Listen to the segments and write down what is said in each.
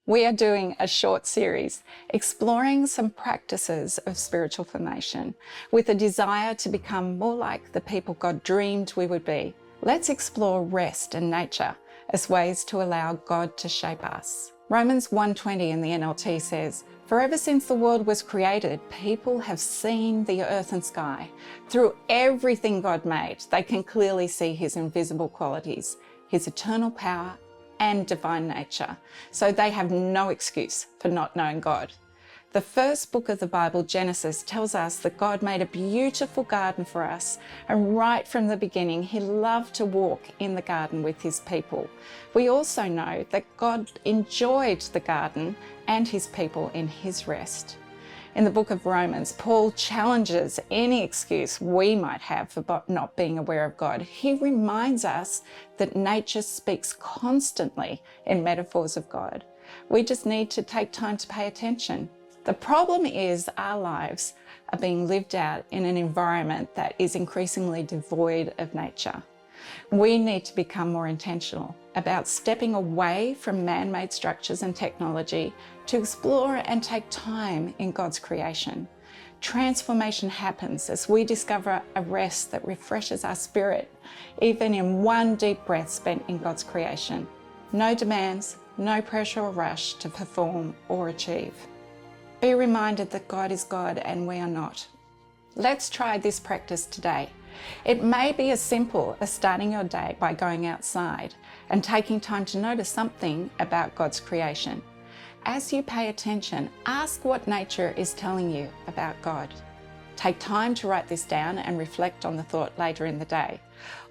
We are doing a short series exploring some practices of spiritual formation with a desire to become more like the people God dreamed we would be. Let's explore rest and nature as ways to allow God to shape us. Romans 1:20 in the NLT says, "For ever since the world was created, people have seen the earth and sky. Through everything God made, they can clearly see his invisible qualities, his eternal power and divine nature, so they have no excuse for not knowing God." The first book of the Bible, Genesis, tells us that God made a beautiful garden for us, and right from the beginning, he loved to walk in the garden with his people. We also know that God enjoyed the garden and his people in his rest. In the book of Romans, Paul challenges any excuse we might have for not being aware of God. He reminds us that nature speaks constantly in metaphors of God. We just need to take time to pay attention. The problem is our lives are being lived out in an environment that is increasingly devoid of nature. We need to become more intentional about stepping away from man-made structures and technology to explore and take time in God's creation. Transformation happens as we discover a rest that refreshes our spirit, even in one deep breath spent in God's creation. No demands, no pressure or rush to perform or achieve. Be reminded that God is God and we are not. Let's try this practice today. It may be as simple as starting your day by going outside and taking time to notice something about God's creation. As you pay attention, ask what nature is telling you about God. Take time to write this down and reflect on the thought later in the day.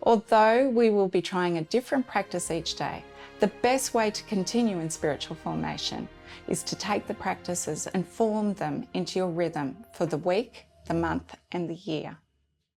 Although we will be trying a different practice each day, the best way to continue in spiritual formation is to take the practices and form them into your rhythm for the week, the month, and the year.